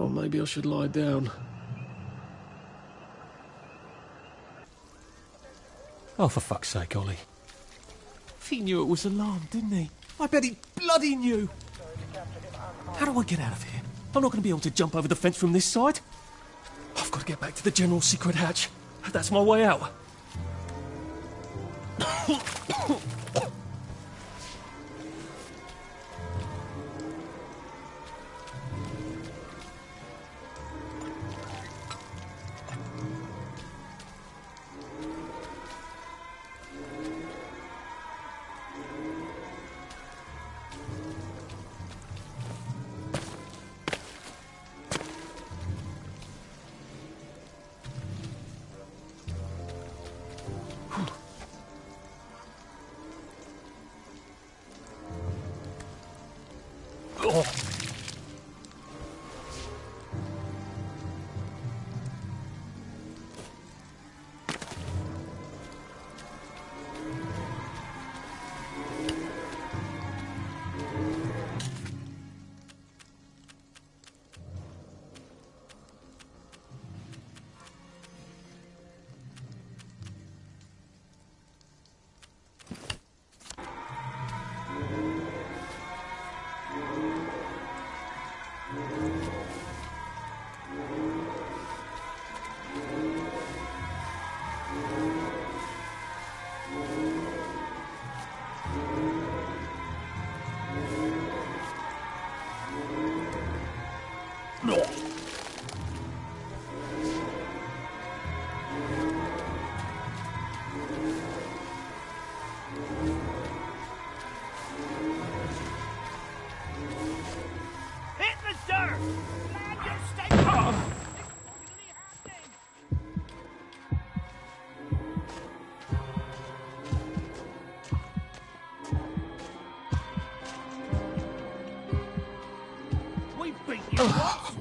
maybe I should lie down. Oh, for fuck's sake, Ollie. He knew it was alarmed, didn't he? I bet he bloody knew. How do I get out of here? I'm not going to be able to jump over the fence from this side. I've got to get back to the general secret hatch. That's my way out.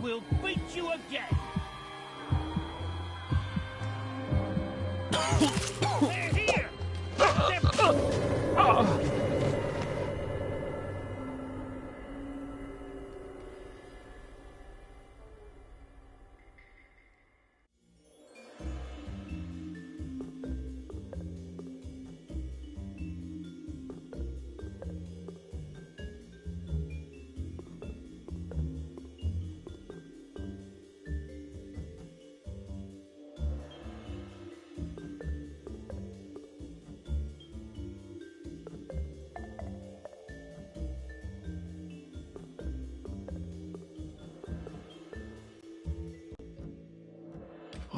We'll beat you again. They're here.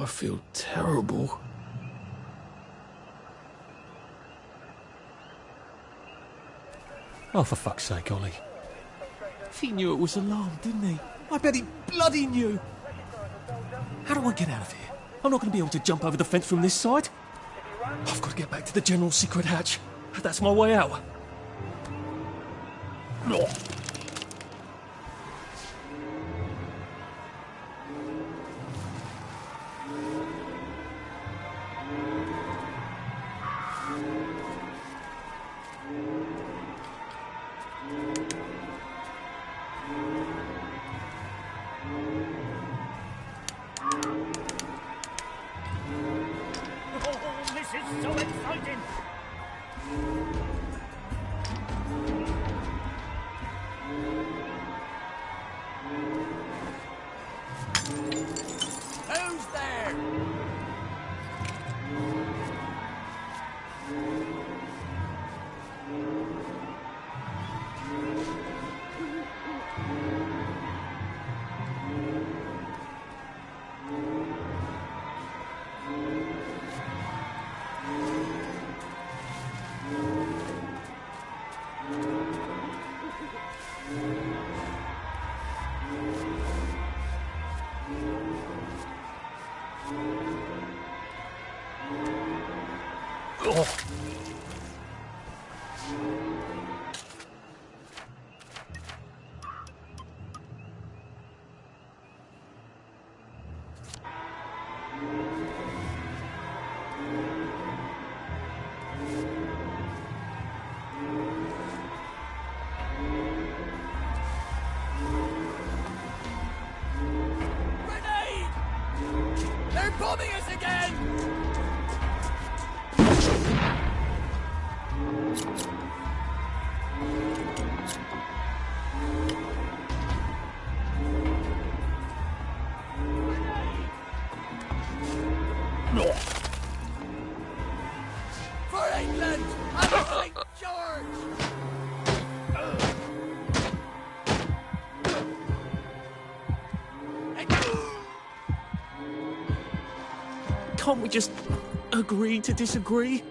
I feel terrible. Oh, for fuck's sake, Ollie. He knew it was alarmed, didn't he? I bet he bloody knew. How do I get out of here? I'm not going to be able to jump over the fence from this side. I've got to get back to the general secret hatch. That's my way out. England and St. George! Can't we just agree to disagree?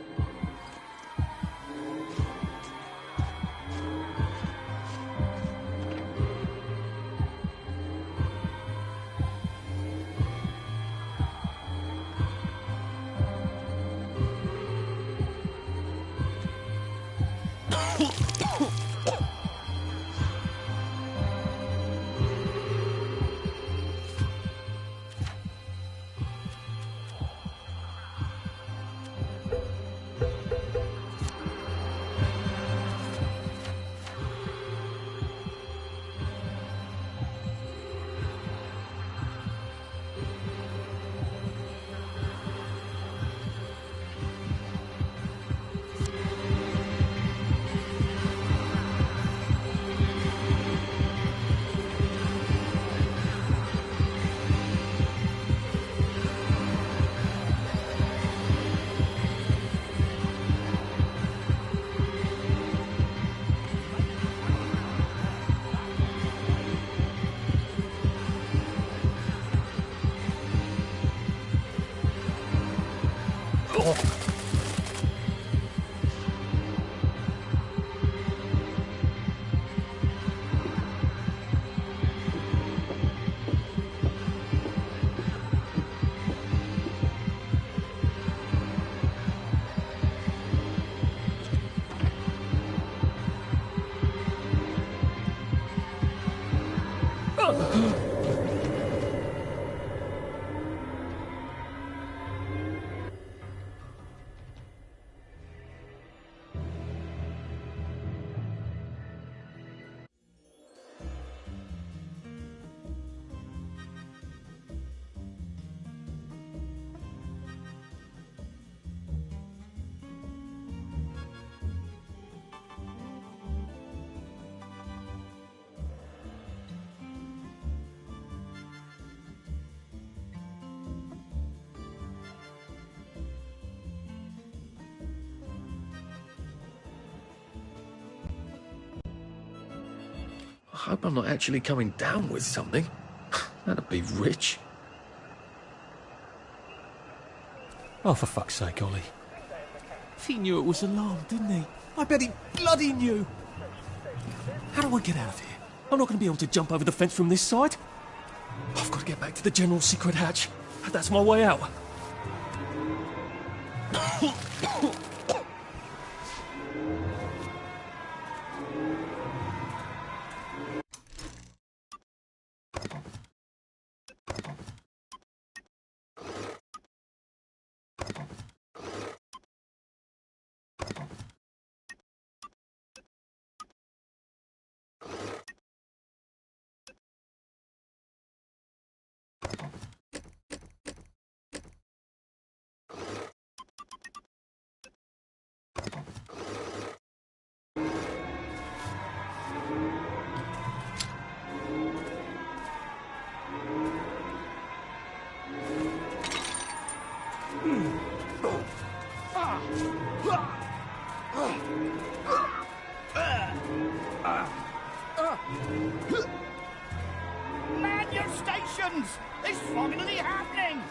I hope I'm not actually coming down with something. That'd be rich. Oh, for fuck's sake, Ollie. He knew it was alarmed, didn't he? I bet he bloody knew. How do I get out of here? I'm not going to be able to jump over the fence from this side. I've got to get back to the general secret hatch. That's my way out. Man your stations! It's finally happening!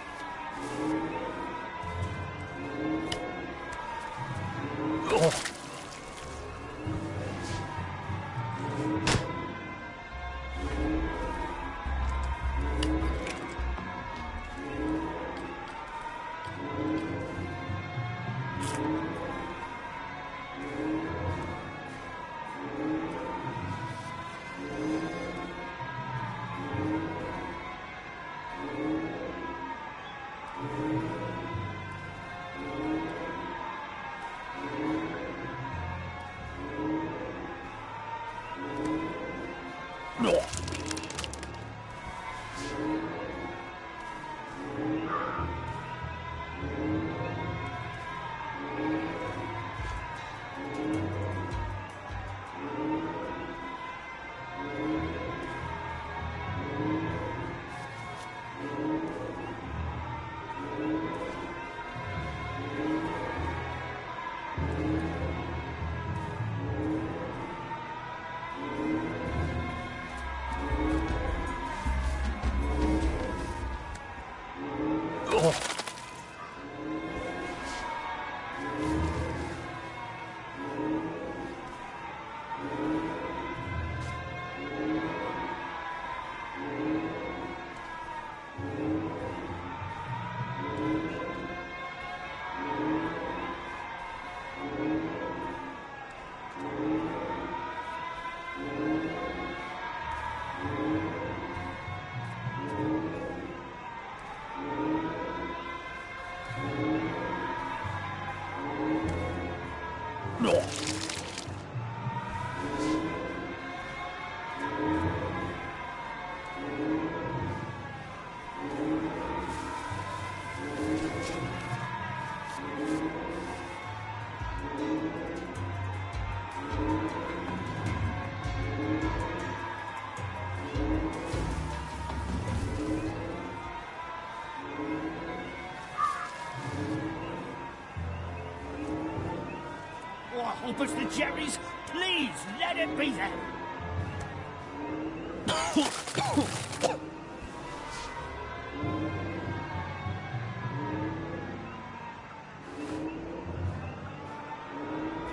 Oh, I hope it's the Jerrys. Please, let it be them.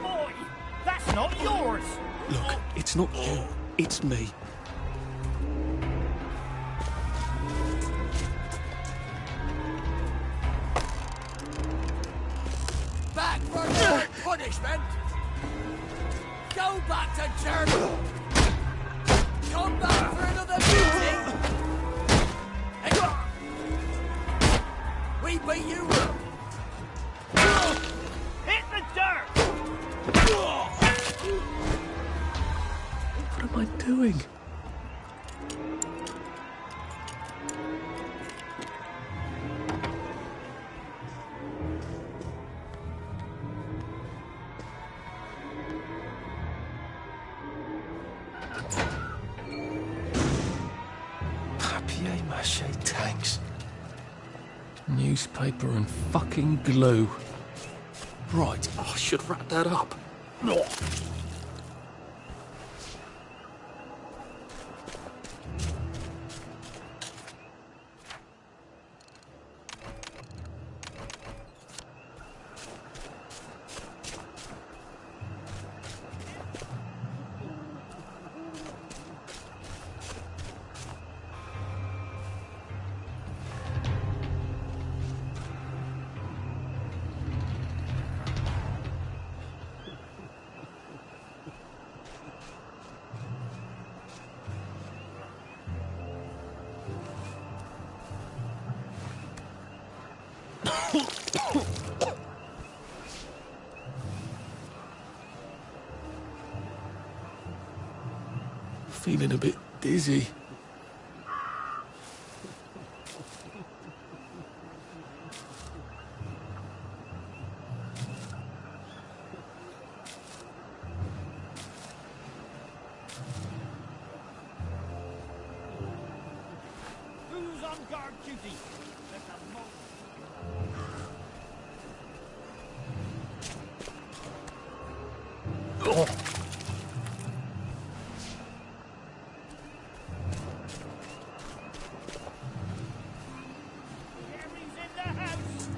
Boy, that's not yours. Look, it's not you, it's me. Back for your punishment! Go back to Germany! Come back for another meeting! We beat you! Hit the dirt. What am I doing? Papier-mâché tanks. Newspaper and fucking glue. Right, I should wrap that up. Feeling a bit dizzy. Who's on guard duty? Let the mo- Jerry's in the house.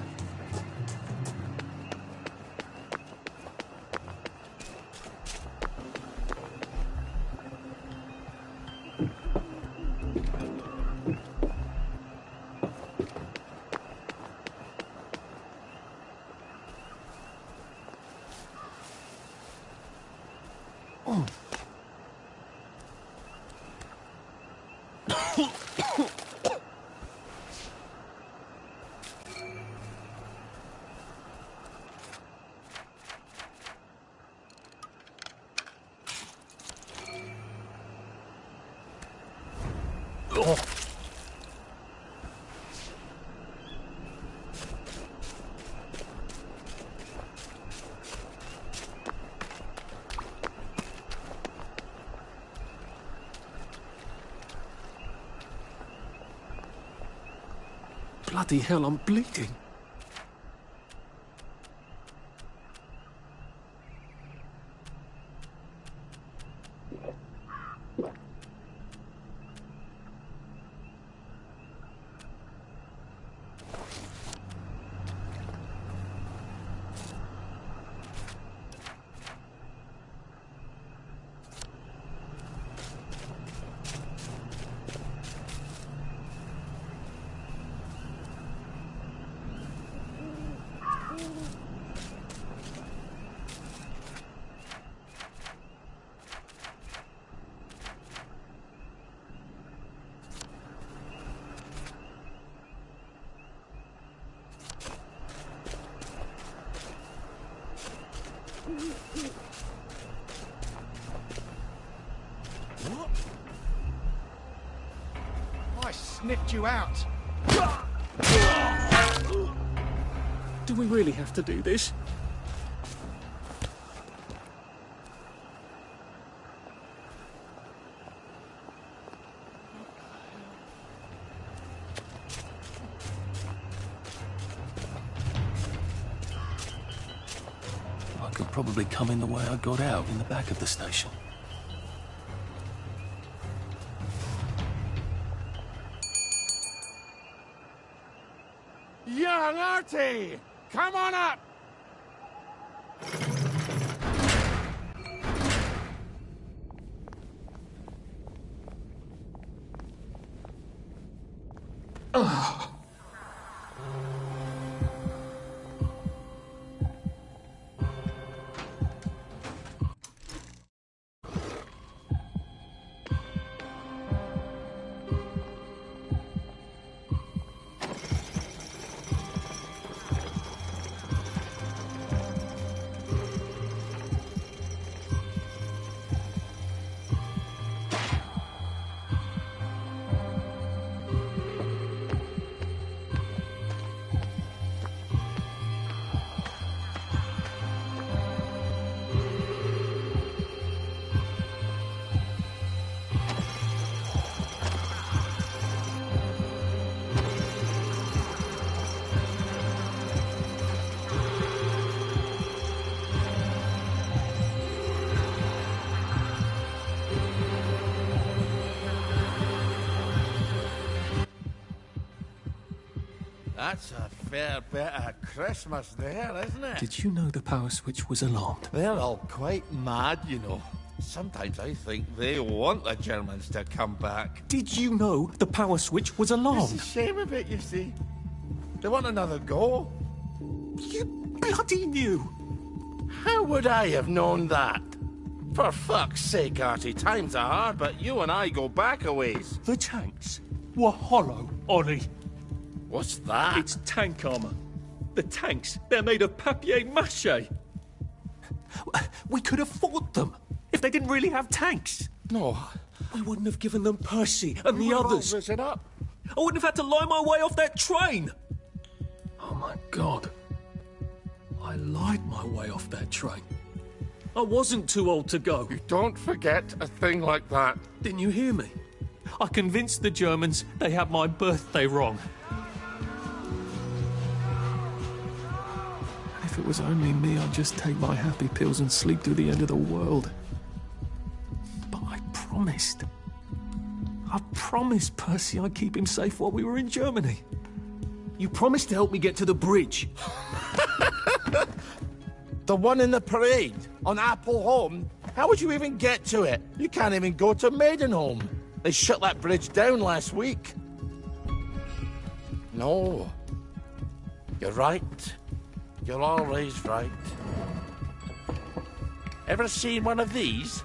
Bloody hell, I'm bleeding. What? I sniffed you out. Do we really have to do this? I could probably come in the way I got out in the back of the station. Young Artie! Come on up! That's a fair bit of Christmas there, isn't it? Did you know the power switch was alarmed? They're all quite mad, you know. Sometimes I think they want the Germans to come back. Did you know the power switch was It's alarmed? a shame of it, you see. They want another go. You bloody knew! How would I have known that? For fuck's sake, Artie, times are hard, but you and I go back a ways. The tanks were hollow, Ollie. What's that? It's tank armor. The tanks, they're made of papier-mâché. We could have fought them if they didn't really have tanks. No. We wouldn't have given them Percy and the We're all others. risen up. I wouldn't have had to lie my way off that train. Oh my God. I lied my way off that train. I wasn't too old to go. You don't forget a thing like that. Didn't you hear me? I convinced the Germans they had my birthday wrong. If it was only me, I'd just take my happy pills and sleep through the end of the world. But I promised. I promised Percy I'd keep him safe while we were in Germany. You promised to help me get to the bridge. The one in the parade on Appleholme? How would you even get to it? You can't even go to Maidenholm. They shut that bridge down last week. No. You're right. You're always right. Ever seen one of these?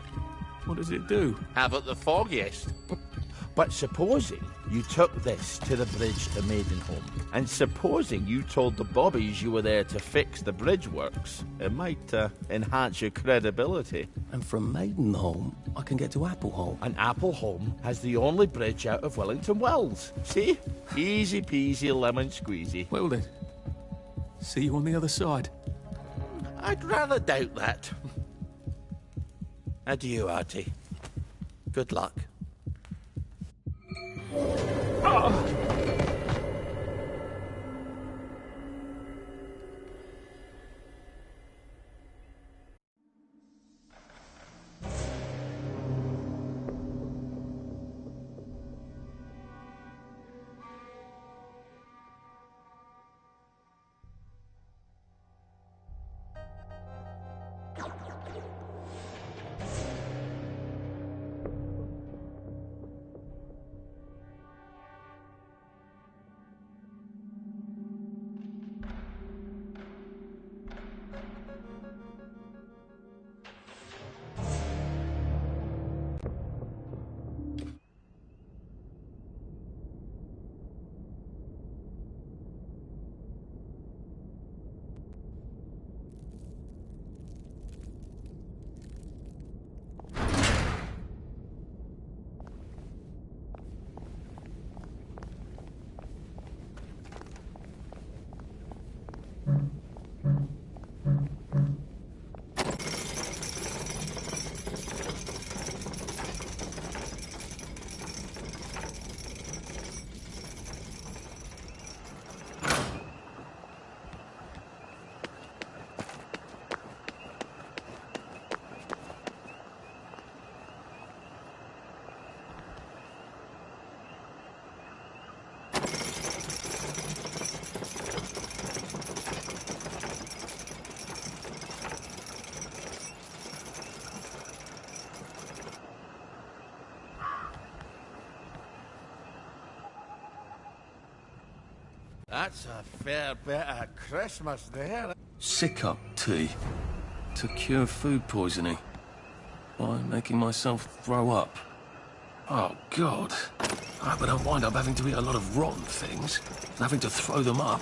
What does it do? Haven't the foggiest. But supposing you took this to the bridge to Maidenholm, and supposing you told the bobbies you were there to fix the bridge works, it might enhance your credibility. And from Maidenholm, I can get to Appleholme. And Appleholme has the only bridge out of Wellington Wells. See? Easy peasy lemon squeezy. Well then, see you on the other side. I'd rather doubt that. Adieu, Artie. Good luck. That's a fair bit of Christmas there. Sick-up tea to cure food poisoning by making myself throw up. Oh, God. I hope I don't wind up having to eat a lot of rotten things and having to throw them up.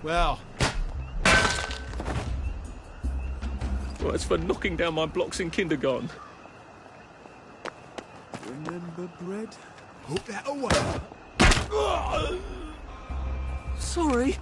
Well, it's for knocking down my blocks in kindergarten. Remember bread? Put that away. Sorry.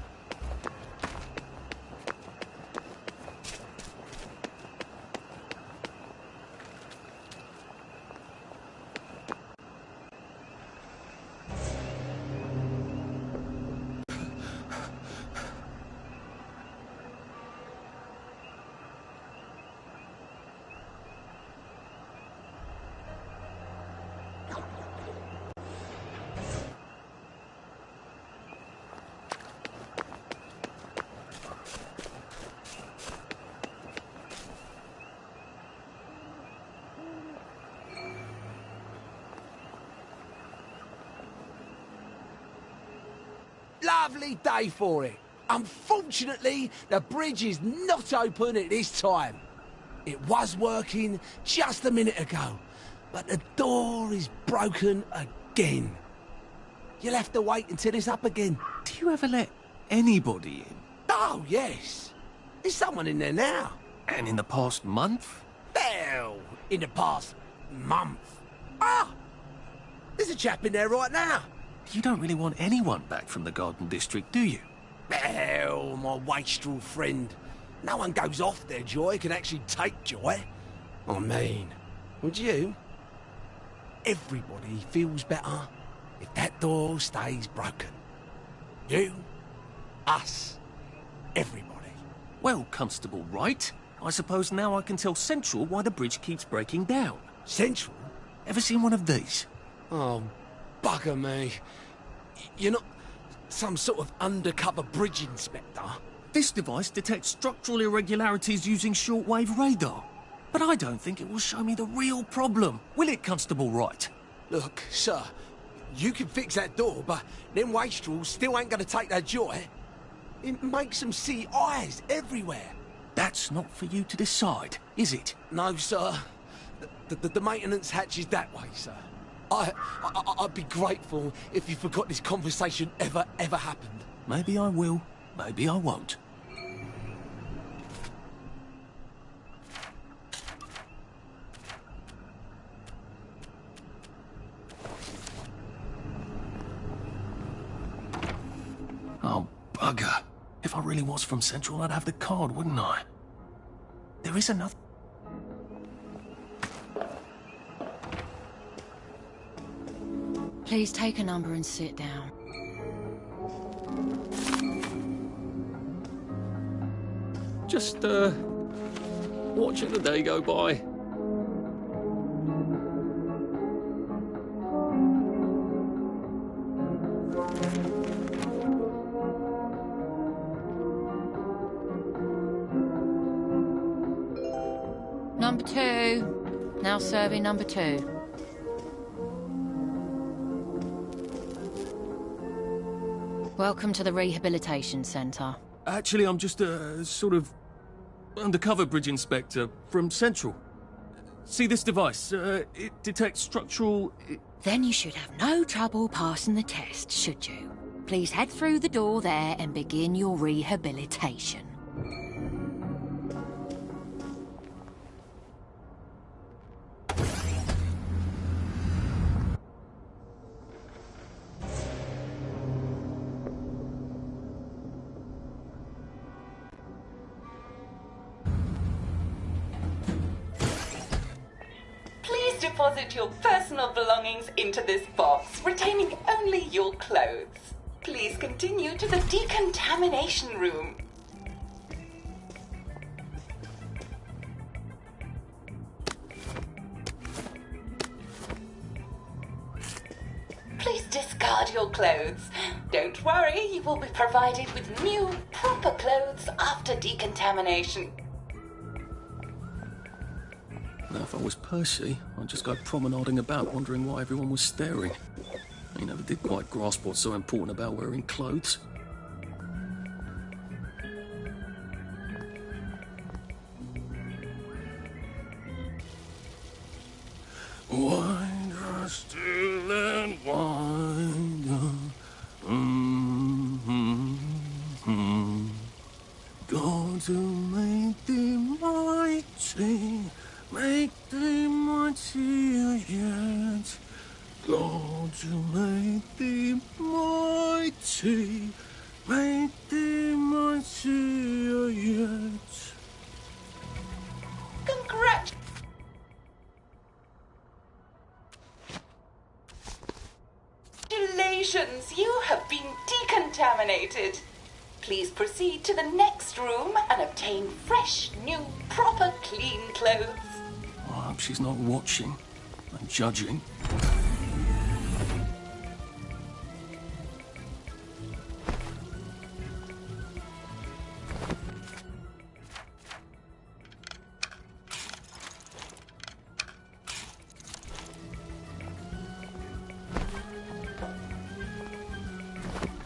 Lovely day for it. Unfortunately, the bridge is not open at this time. It was working just a minute ago, but the door is broken again. You'll have to wait until it's up again. Do you ever let anybody in? Oh, yes. There's someone in there now. And in the past month? Well, in the past month. Ah! There's a chap in there right now. You don't really want anyone back from the Garden District, do you? Well, my wastrel friend. No one goes off their joy, can actually take joy. I mean, would you? Everybody feels better if that door stays broken. You, us, everybody. Well, Constable Wright, I suppose now I can tell Central why the bridge keeps breaking down. Central? Ever seen one of these? Oh, bugger me. You're not some sort of undercover bridge inspector? This device detects structural irregularities using shortwave radar. But I don't think it will show me the real problem. Will it, Constable Wright? Look, sir, you can fix that door, but them wastrels still ain't gonna take their joy. It makes them see eyes everywhere. That's not for you to decide, is it? No, sir. The maintenance hatch is that way, sir. I'd be grateful if you forgot this conversation ever happened. Maybe I will, maybe I won't. Oh, bugger. If I really was from Central, I'd have the card, wouldn't I? There is another... Please take a number and sit down. Just, watching the day go by. Number 2. Now serving number 2. Welcome to the Rehabilitation Centre. Actually, I'm just a sort of undercover bridge inspector from Central. See this device? It detects structural... Then you should have no trouble passing the test, should you? Please head through the door there and begin your rehabilitation. deposit your personal belongings into this box, retaining only your clothes. Please continue to the decontamination room. Please discard your clothes. Don't worry, you will be provided with new, proper clothes after decontamination. Now, if I was Percy, I'd just go promenading about, wondering why everyone was staring. I never did quite grasp what's so important about wearing clothes. Wind us still and wind us. God to make thee mighty, make thee mightier yet. God to make thee mighty, make thee mightier yet. Congratulations, you have been decontaminated. Please proceed to the next room and obtain fresh, new, proper, clean clothes. I hope she's not watching and judging.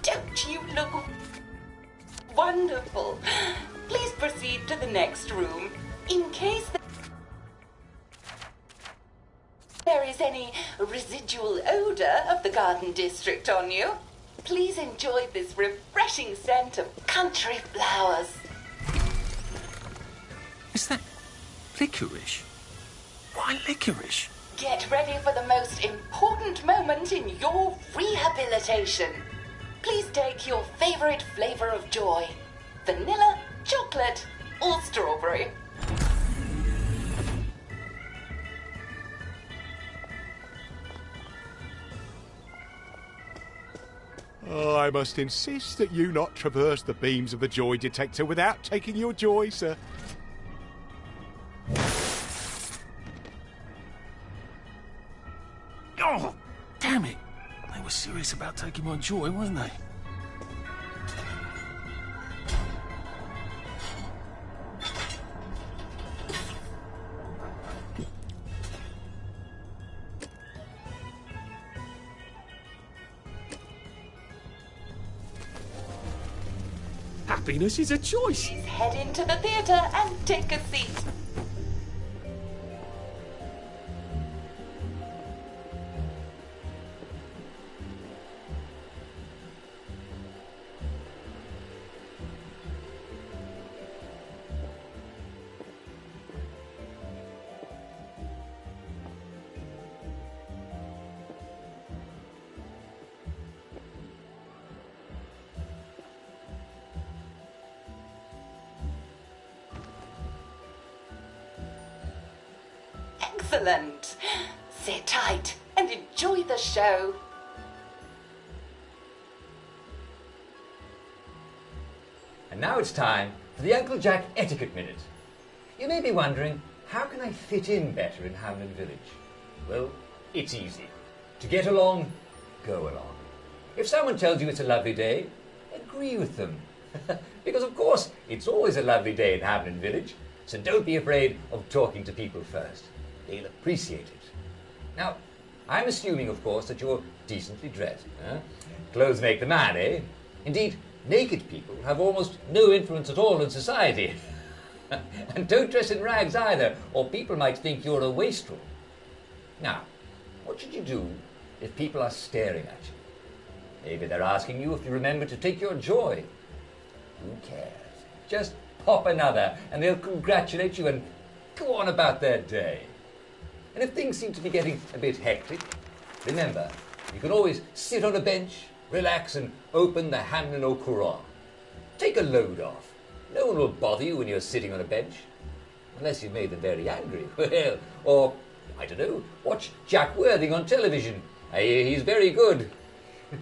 Don't you look wonderful? Please proceed to the next room. In case there is any residual odor of the garden district on you, please enjoy this refreshing scent of country flowers. Is that licorice? Why licorice? Get ready for the most important moment in your rehabilitation. Please take your favorite flavor of joy: vanilla, chocolate, or strawberry. I must insist that you not traverse the beams of the joy detector without taking your joy, sir. Oh, damn it! They were serious about taking my joy, weren't they? Happiness is a choice. Please head into the theatre and take a seat. Excellent. Sit tight and enjoy the show. And now it's time for the Uncle Jack Etiquette Minute. You may be wondering, how can I fit in better in Hamlin Village? Well, it's easy. To get along, go along. If someone tells you it's a lovely day, agree with them. Because of course, it's always a lovely day in Hamlin Village, so don't be afraid of talking to people first. They'll appreciate it. Now, I'm assuming, of course, that you're decently dressed. Clothes make the man, eh? Indeed, naked people have almost no influence at all in society. And don't dress in rags either, or people might think you're a wastrel. Now, what should you do if people are staring at you? Maybe they're asking you if you remember to take your joy. Who cares? Just pop another, and they'll congratulate you and go on about their day. And if things seem to be getting a bit hectic, remember, you can always sit on a bench, relax, and open the Hamlin au Courant. Take a load off. No one will bother you when you're sitting on a bench. Unless you've made them very angry. Well, or I don't know, watch Jack Worthing on television. I hear he's very good.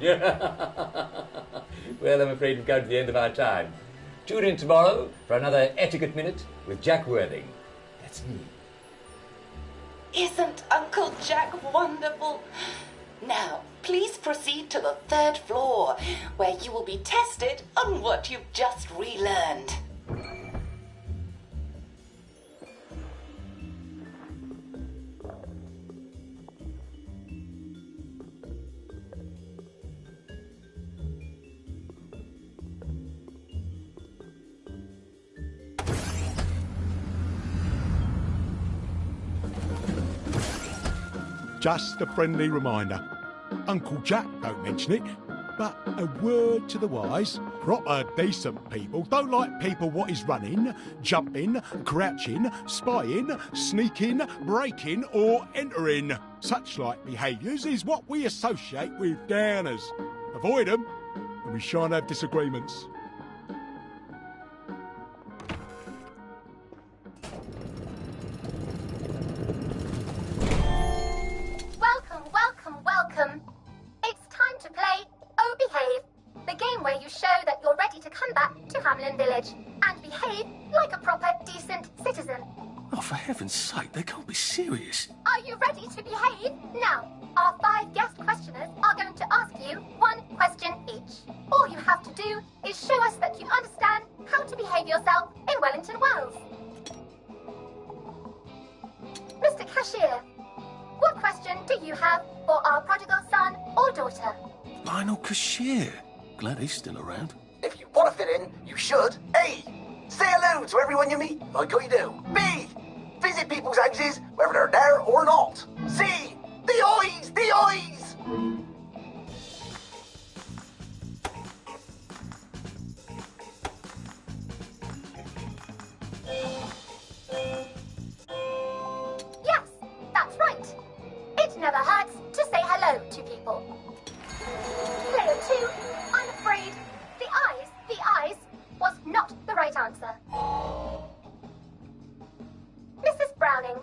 Well, I'm afraid we've come to the end of our time. Tune in tomorrow for another Etiquette Minute with Jack Worthing. That's me. Isn't Uncle Jack wonderful? Now, please proceed to the 3rd floor, where you will be tested on what you've just relearned. Just a friendly reminder. Uncle Jack don't mention it, but a word to the wise. Proper decent people don't like people what is running, jumping, crouching, spying, sneaking, breaking or entering. Such like behaviours is what we associate with downers. Avoid them and we shan't have disagreements. Welcome. It's time to play Oh Behave, the game where you show that you're ready to come back to Hamlin Village and behave like a proper, decent citizen. Oh, for heaven's sake, they can't be serious. Are you ready to behave? Now, our 5 guest questioners are going to ask you 1 question each. All you have to do is show us that you understand how to behave yourself in Wellington Wells. Mr. Cashier, what question do you have for our prodigal son or daughter? Lionel Cashier. Glad he's still around. If you want to fit in, you should. A. Say hello to everyone you meet, like I do. B. Visit people's houses, whether they're there or not. C. The eyes! The eyes! Yes, that's right. It never hurts to say hello to people. Player 2, I'm afraid the eyes was not the right answer. Mrs. Browning,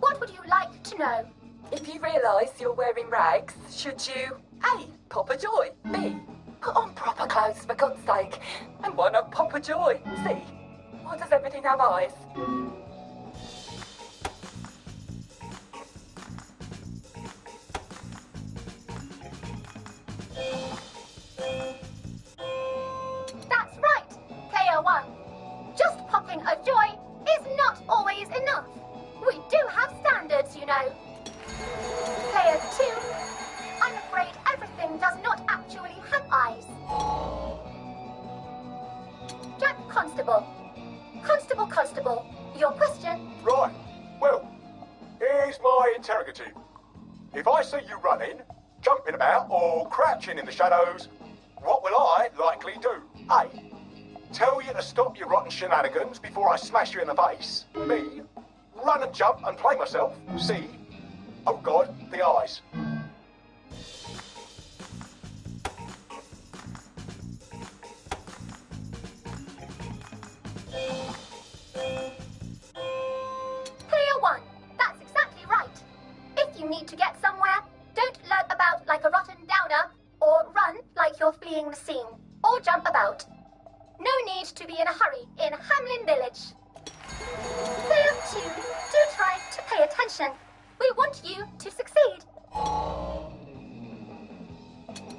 what would you like to know? If you realise you're wearing rags, should you A. Pop a joy, B. Put on proper clothes for God's sake, and why not pop a joy, C. Why does everything have eyes? That's right, Player 1. Just popping a joy is not always enough. We do have standards, you know. Player 2, I'm afraid everything does not actually have eyes. Jack Constable. Constable, your question? Right. Well, here's my interrogative. If I see you running, jumping about, or crouching in the shadows, what will I likely do? A. Tell you to stop your rotten shenanigans before I smash you in the face. B. Run and jump and play myself. C. Oh God, the eyes. Player 1, that's exactly right. If you need to get somewhere, don't lurk about like a rotten downer, or run like you're fleeing the scene, or jump about. No need to be in a hurry in Hamlin Village. Player 2, do try to pay attention. We want you to succeed.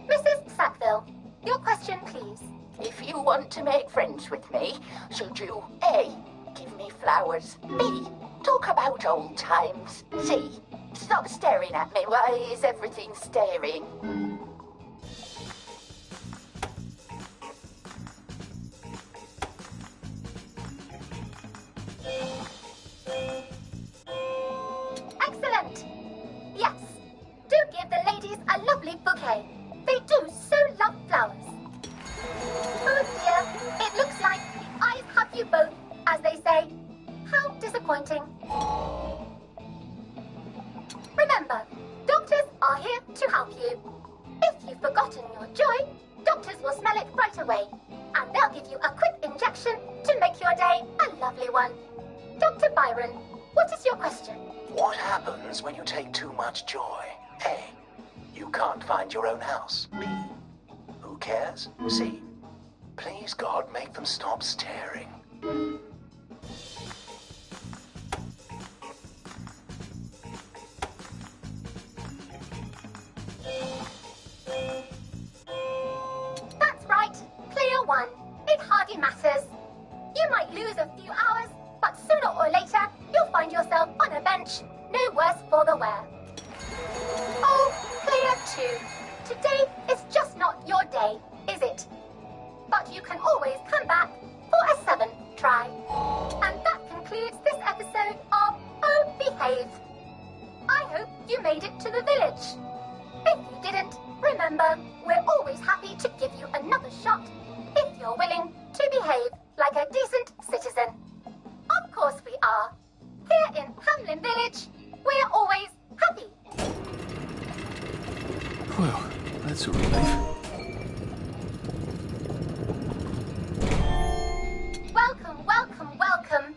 Mrs. Sackville, your question, please. If you want to make friends with me, should you A. Give me flowers, B. Talk about old times, C. Stop staring at me, why is everything staring? Excellent! Yes, do give the ladies a lovely bouquet. They do so love flowers. Oh dear, it looks like the eyes have you both, as they say. How disappointing. Remember, doctors are here to help you. If you've forgotten your joy, doctors will smell it right away, and they'll give you a quick injection to make your day a lovely one. Dr. Byron, What is your question? What happens when you take too much joy? A. You can't find your own house. B. Who cares? C. Please, God, make them stop staring. That's right. Clear one. It hardly matters. You might lose a few hours, but sooner or later, you'll find yourself on a bench. No worse for the wear. Oh, clear two. Today is just not your day, is it? But you can always come back for a seventh try. And that concludes this episode of Oh Behave. I hope you made it to the village. If you didn't, remember, we're always happy to give you another shot if you're willing to behave like a decent citizen. Of course we are. Here in Hamlin Village, we're always happy. Well, that's a relief. Welcome, welcome, welcome.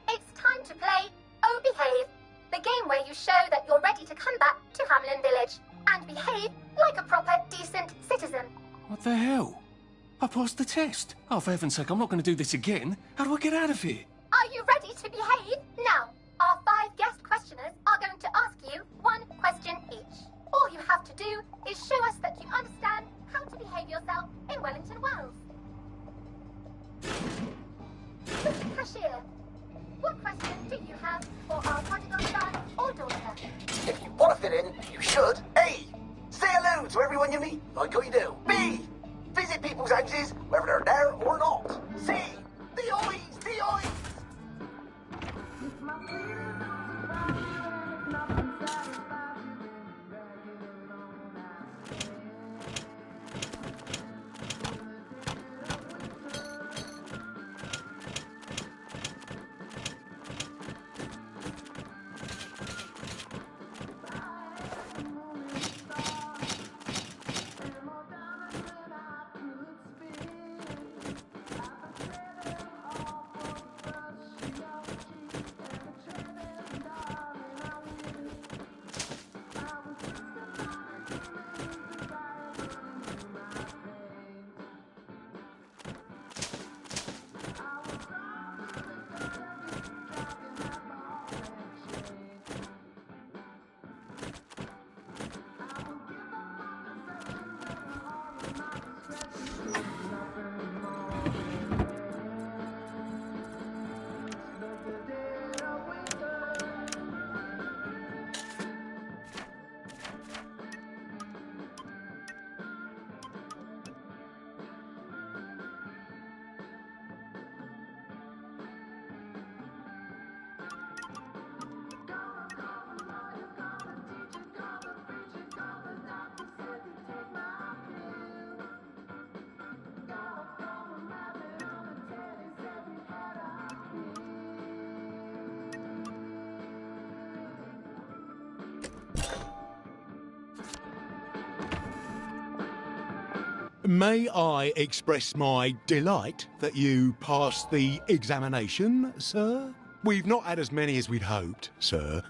It's time to play Oh Behave, the game where you show that you're ready to come back to Hamlin Village and behave like a proper, decent citizen. What the hell? I passed the test. Oh, for heaven's sake, I'm not going to do this again. How do I get out of here? Are you ready to behave? Now, our 5 guest questioners are going to ask you 1 question each. All you have to do is show us that you understand how to behave yourself in Wellington Wells. Mr. Cashier, what question do you have for our prodigal son or daughter? If you want to fit in, you should. A. Say hello to everyone you meet, like how you do. B. Visit people's houses, whether they're there or not. C. The eyes, the eyes. May I express my delight that you passed the examination, sir? We've not had as many as we'd hoped, sir.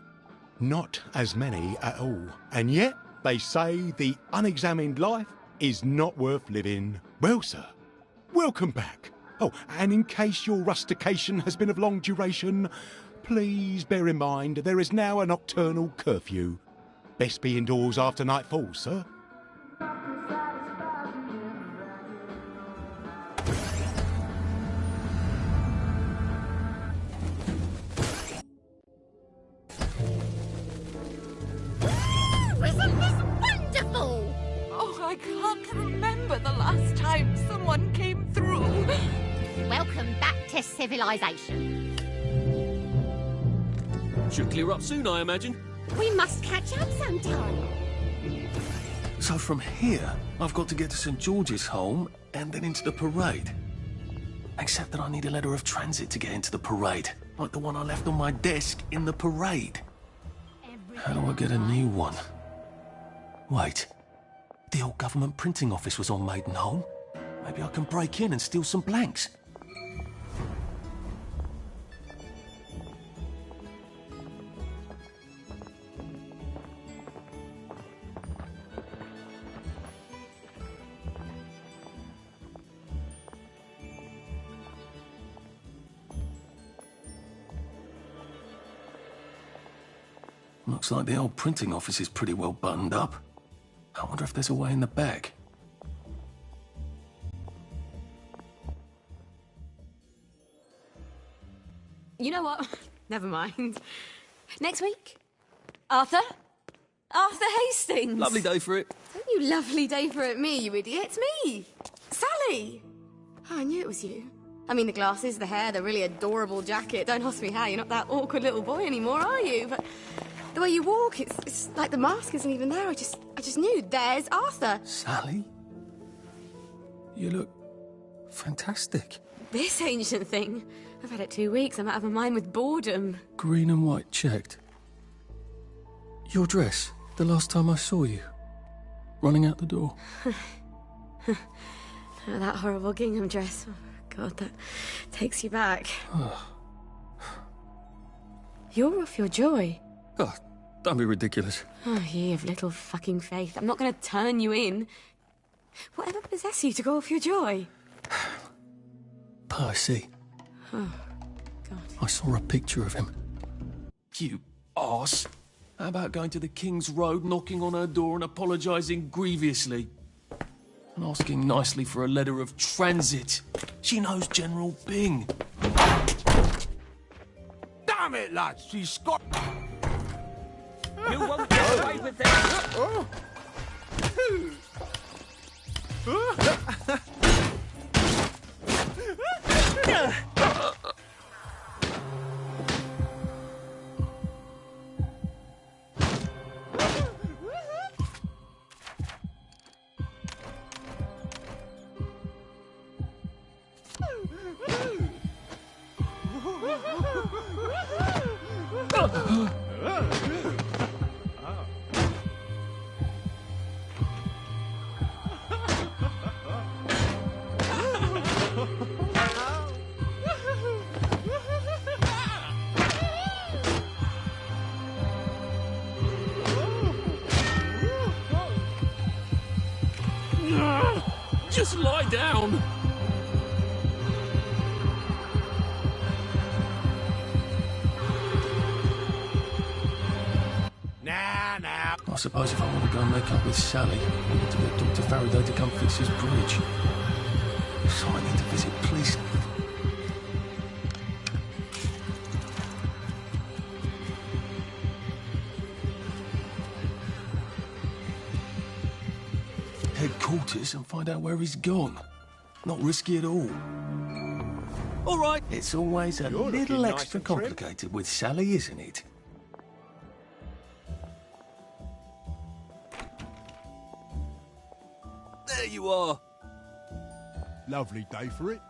Not as many at all. And yet, they say the unexamined life is not worth living. Well, sir, welcome back. Oh, and in case your rustication has been of long duration, please bear in mind there is now a nocturnal curfew. Best be indoors after nightfall, sir. Isn't this wonderful? Oh, I can't remember the last time someone came through. Welcome back to civilization. Should clear up soon, I imagine. We must catch up sometime. So from here, I've got to get to St. George's home and then into the parade. Except that I need a letter of transit to get into the parade, like the one I left on my desk in the parade. How do I get a new one? Wait, the old government printing office was on Maidenholm. Maybe I can break in and steal some blanks. Looks like the old printing office is pretty well buttoned up. I wonder if there's a way in the back. You know what? Never mind. Next week? Arthur? Arthur Hastings! Lovely day for it. Don't you lovely day for it, me, you idiot. It's me! Sally! Oh, I knew it was you. I mean, the glasses, the hair, the really adorable jacket. Don't ask me how, you're not that awkward little boy anymore, are you? But the way you walk, it's like the mask isn't even there. I just knew. There's Arthur. Sally? You look fantastic. This ancient thing. I've had it 2 weeks. I'm out of my mind with boredom. Green and white checked. Your dress, the last time I saw you. Running out the door. That horrible gingham dress. Oh, God, that takes you back. You're off your joy. Oh, don't be ridiculous. Oh, ye of little fucking faith. I'm not going to turn you in. Whatever possessed you to go off your joy? Percy. Oh, God. I saw a picture of him. You arse. How about going to the King's Road, knocking on her door and apologising grievously? And asking nicely for a letter of transit. She knows General Bing. Damn it, lads! She's got... You won't get away with that! Just lie down. Nah. I suppose if I want to go and make up with Sally, I need to get Dr. Faraday to come fix his bridge. So I need to visit police. Headquarters and find out where he's gone. Not risky at all. All right. It's always a You're little looking nice extra and trim. complicated with Sally, isn't it? There you are. Lovely day for it.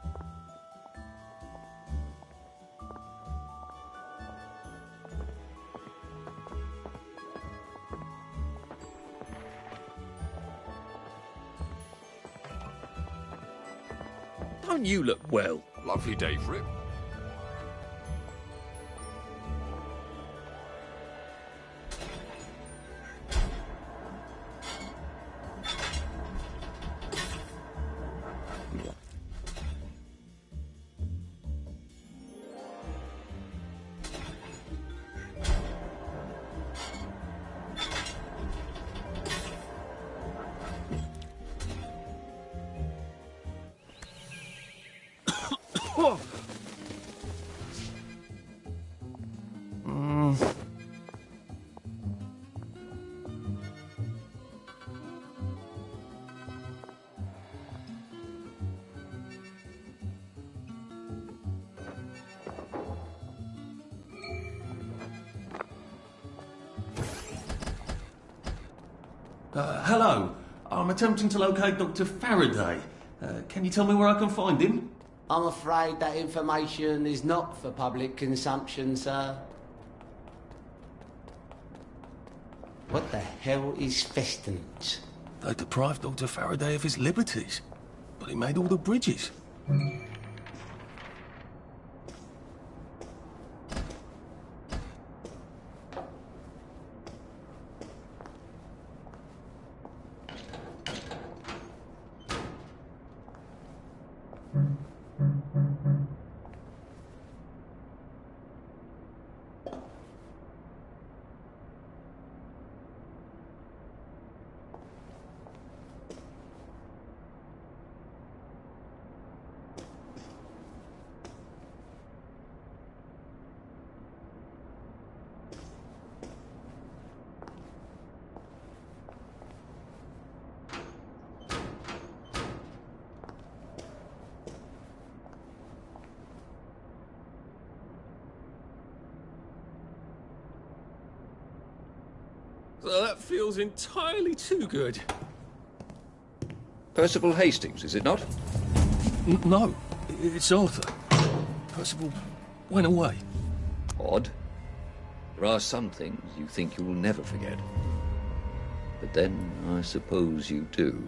Don't you look well? Lovely day for it. Hello. I'm attempting to locate Dr. Faraday. Can you tell me where I can find him? I'm afraid that information is not for public consumption, sir. What the hell is Festens? They deprived Dr. Faraday of his liberties, but he made all the bridges. Well, that feels entirely too good. Percival Hastings, is it not? No, it's Arthur. Percival went away. Odd. There are some things you think you'll never forget. But then, I suppose you do.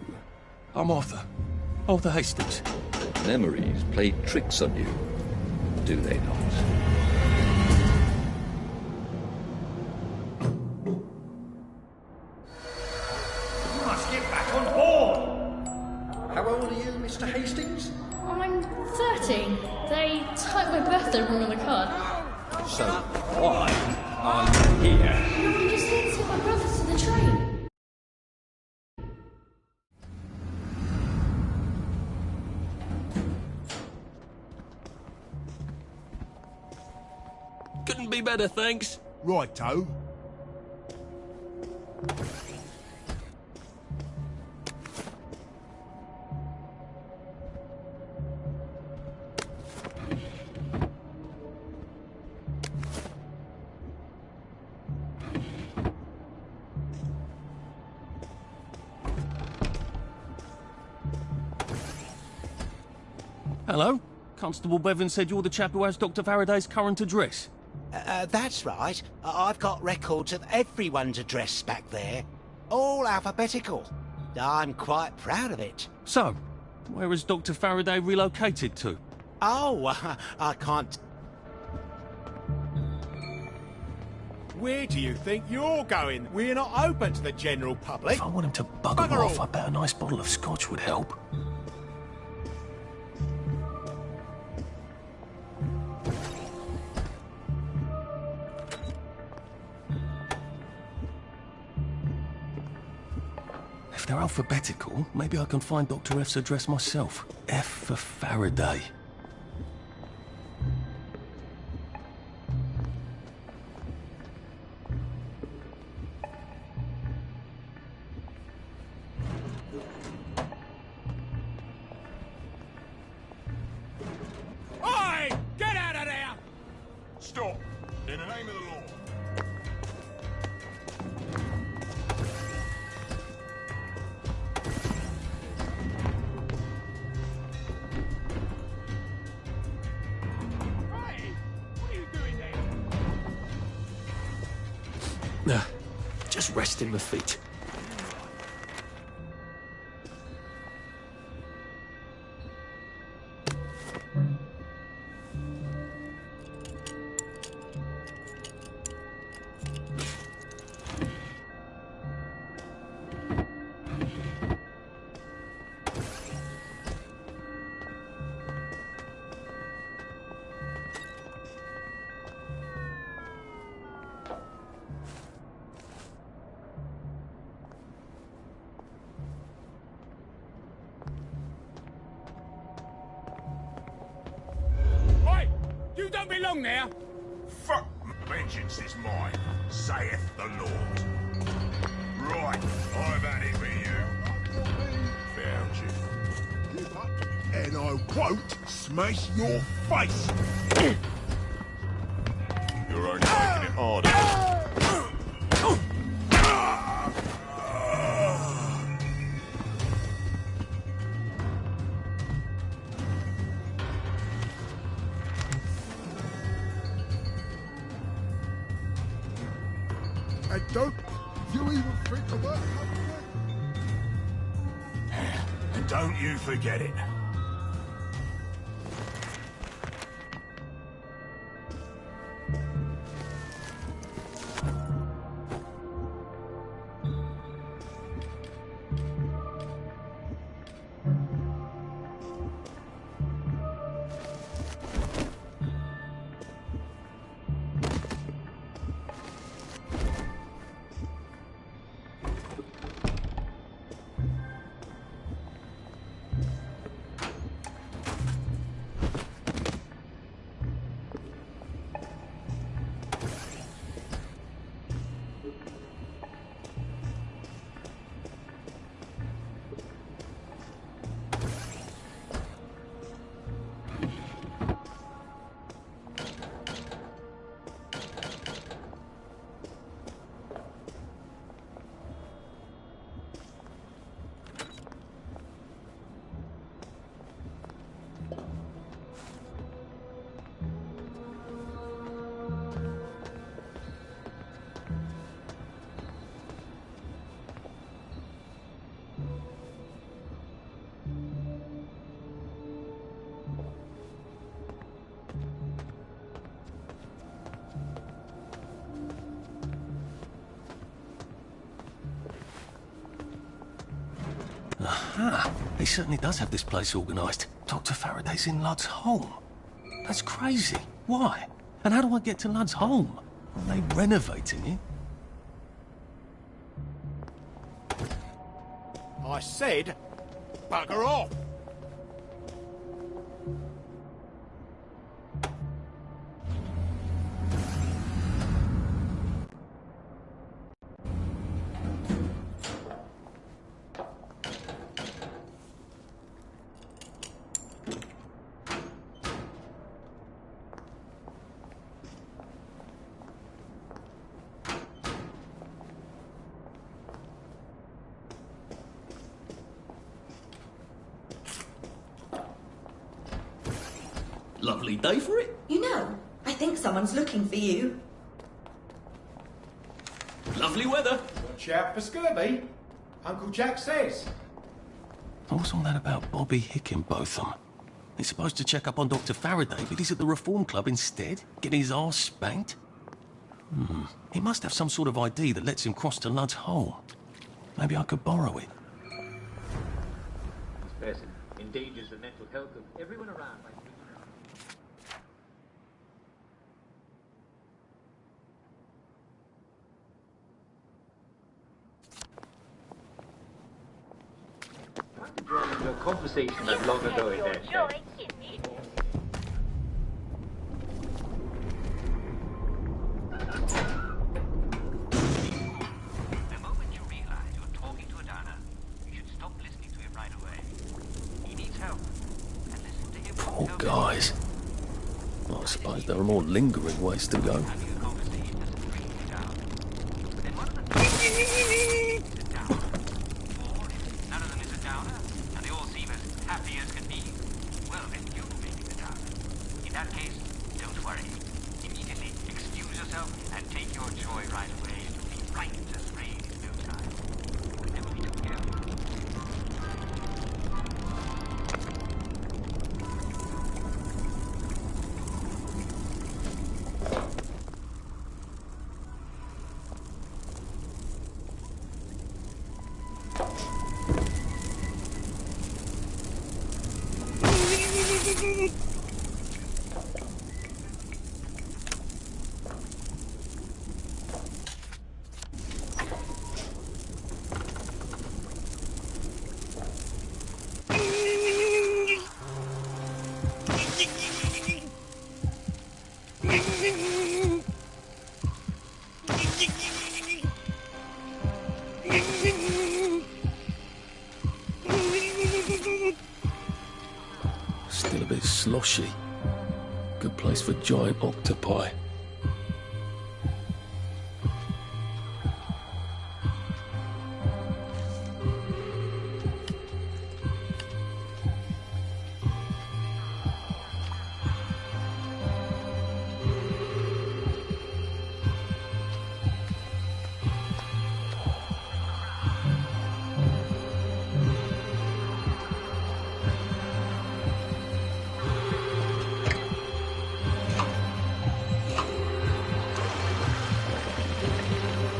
I'm Arthur. Arthur Hastings. Memories play tricks on you, do they not? You must get back on board! How old are you, Mr. Hastings? I'm 13. They typed my birthday wrong on the card. So, why are you here? I'm just here to take my brother to the train. Couldn't be better, thanks. Righto. Hello? Constable Bevan said you're the chap who has Dr. Faraday's current address. That's right. I've got records of everyone's address back there. All alphabetical. I'm quite proud of it. So, where has Dr. Faraday relocated to? Oh, I can't... Where do you think you're going? We're not open to the general public. If I want him to bugger off, I bet a nice bottle of scotch would help. If they're alphabetical, maybe I can find Dr. F's address myself. F for Faraday. Oi! Get out of there! Stop. In the name of the law. Just resting my feet. You don't belong there! Fuck! Vengeance is mine, saith the Lord. Right, I've had it with you. Found you. Give up, and I won't smash your face! You're only making it harder. And don't you even think of that? And don't you forget it. Ah, he certainly does have this place organised. Dr. Faraday's in Lud's home. That's crazy. Why? And how do I get to Lud's home? Are they renovating it? I said, bugger off. Lovely day for it. You know, I think someone's looking for you. Lovely weather. Watch out for scurvy. Uncle Jack says. What's all that about Bobby Hickenbotham? He's supposed to check up on Dr. Faraday, but he's at the Reform Club instead, getting his arse spanked. He must have some sort of ID that lets him cross to Lud's home. Maybe I could borrow it. This person endangers the mental health of everyone around by drawn into a conversation that long ago in their bed. The moment you realize you're talking to a downer, you should stop listening to him right away. He needs help, and listen to him. Poor guys. I suppose there are more lingering ways to go. Happy as can be, well then you make it the downer. In that case, don't worry. Immediately excuse yourself and take your joy right away. It'll be right as rain in no time. Never be too careful. Still a bit sloshy. Good place for giant octopi.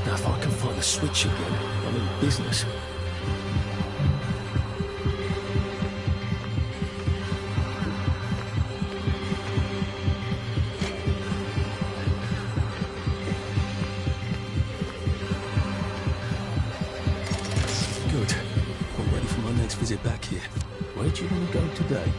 Now if I can find the switch again, I'm in business. Good. I'm ready for my next visit back here. Where do you want to go today?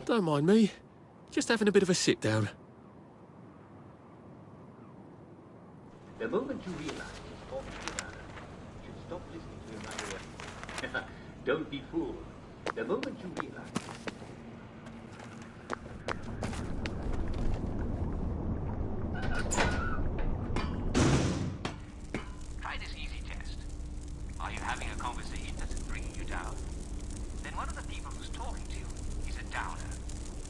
Don't mind me. Just having a bit of a sit down. The moment you realize he's talking to another, you should stop listening to him right away. Don't be fooled. The moment you realize... Try this easy test. Are you having a conversation that's bringing you down? Then one of the people who's talking to you is a downer.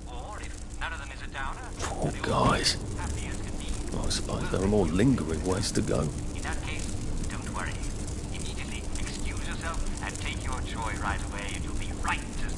Or if none of them is a downer... Poor guys. I suppose there are more lingering ways to go. In that case, don't worry. Immediately excuse yourself and take your joy right away and you'll be right to...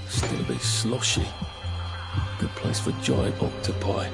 Still a bit sloshy. Good place for giant octopi.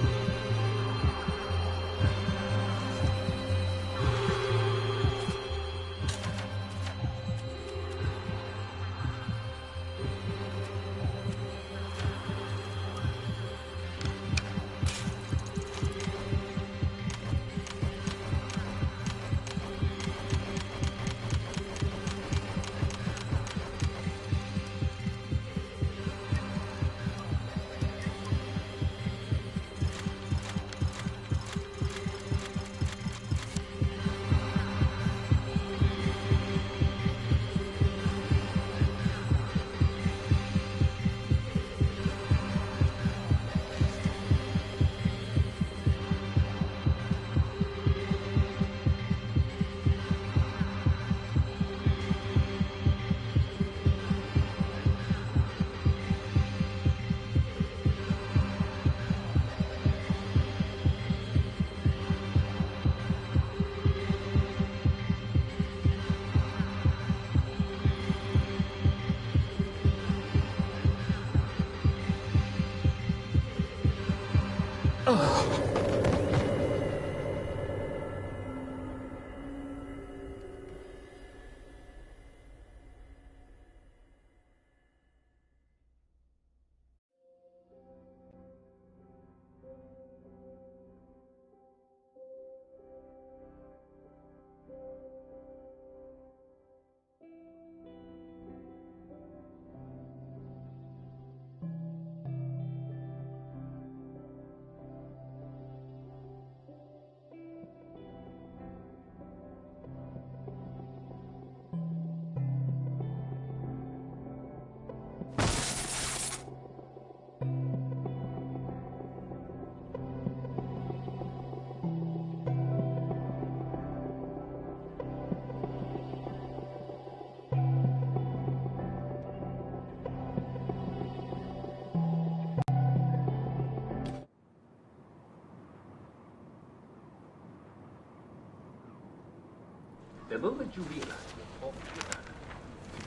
The moment you realize you're talking to another,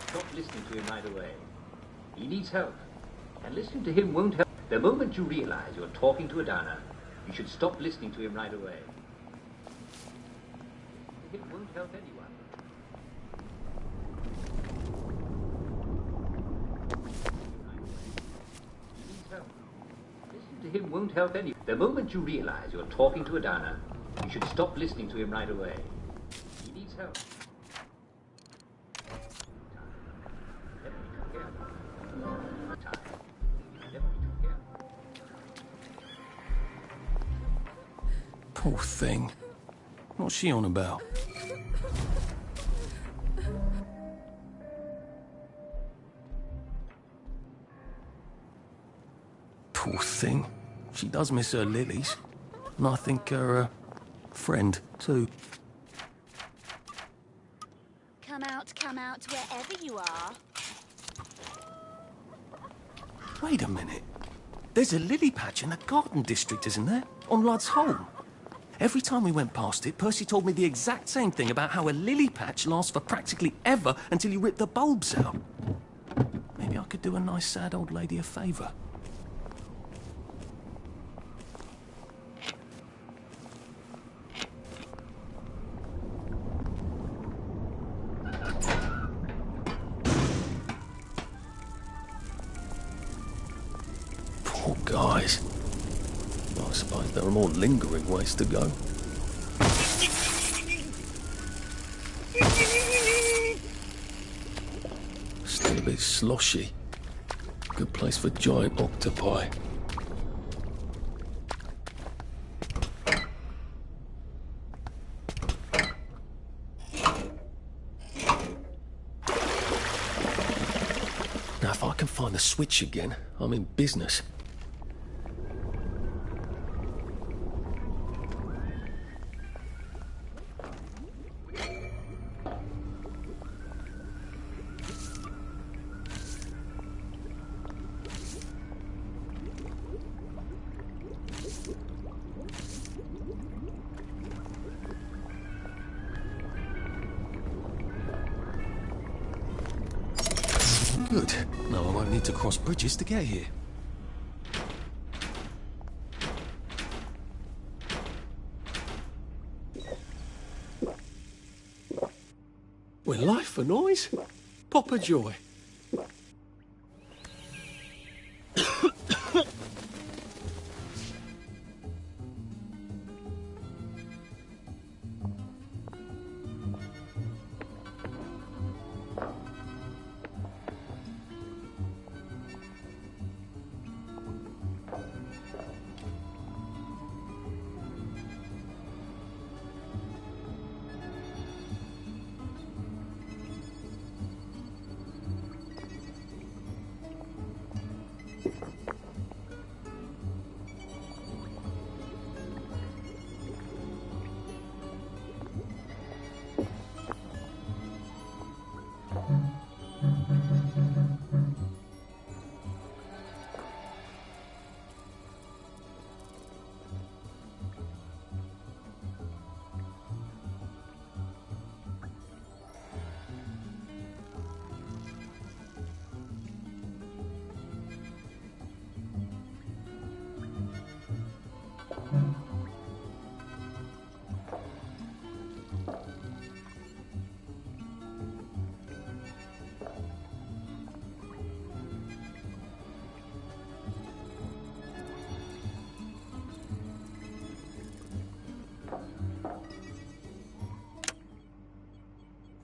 stop listening to him right away. He needs help, and listening to him won't help. The moment you realize you're talking to a downer, you should stop listening to him right away. It won't help anyone. He needs help. Listening to him won't help anyone. The moment you realize you're talking to a downer, you should stop listening to him right away. He needs help. Poor thing. What's she on about? Poor thing. She does miss her lilies. And I think her friend, too. Come out, wherever you are. Wait a minute. There's a lily patch in the garden district, isn't there? On Ludd's Holm. Every time we went past it, Percy told me the exact same thing about how a lily patch lasts for practically ever until you rip the bulbs out. Maybe I could do a nice sad old lady a favour. Poor guys. I suppose there are more lingering ways to go. Still a bit sloshy. Good place for giant octopi. Now, if I can find the switch again, I'm in business. Good. Now I won't need to cross bridges to get here. We're life for noise. Papa Joy.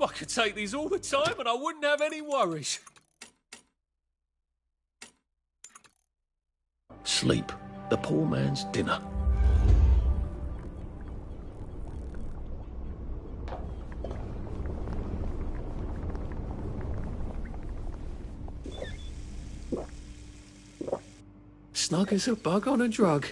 I could take these all the time and I wouldn't have any worries. Sleep. The poor man's dinner. Snug as a bug on a drug.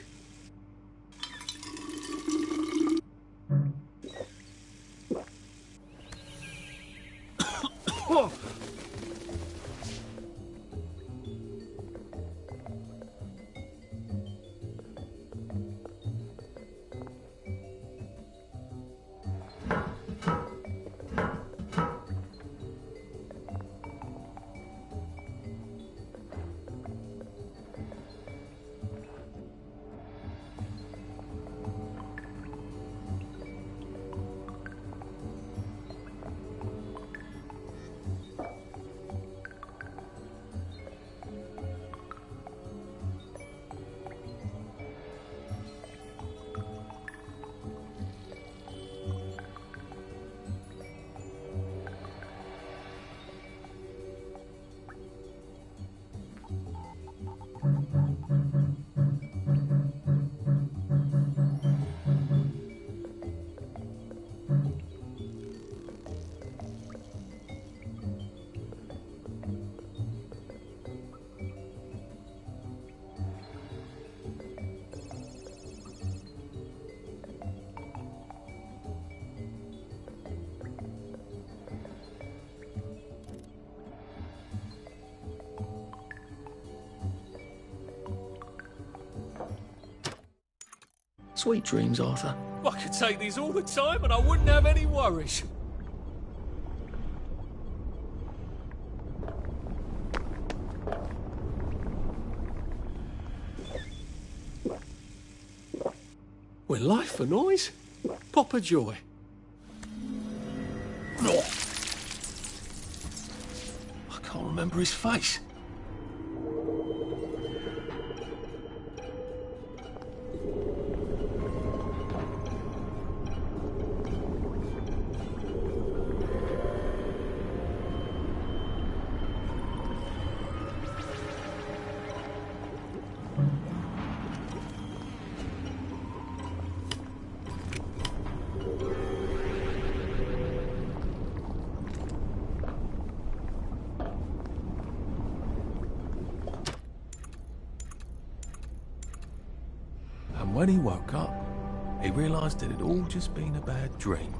Sweet dreams, Arthur. I could take these all the time and I wouldn't have any worries. When life for noise, Papa Joy. I can't remember his face. And when he woke up, he realised it had all just been a bad dream.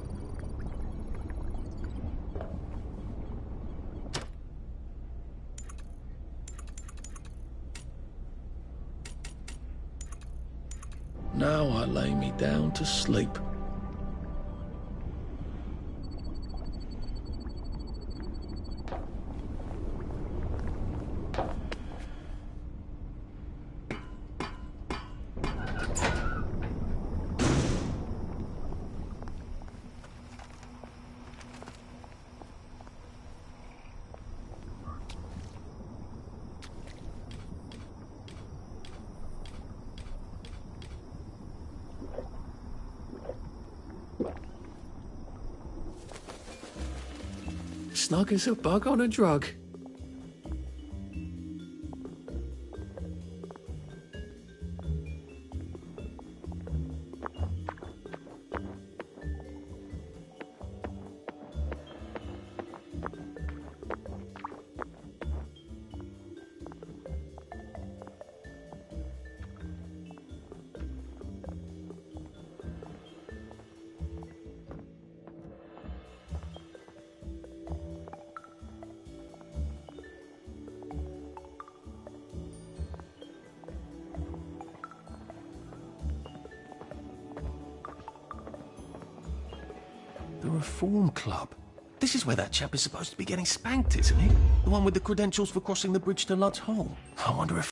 Now I lay me down to sleep. Snug as a bug on a drug. The Reform Club. This is where that chap is supposed to be getting spanked, isn't he? The one with the credentials for crossing the bridge to Lud's Hole. I wonder if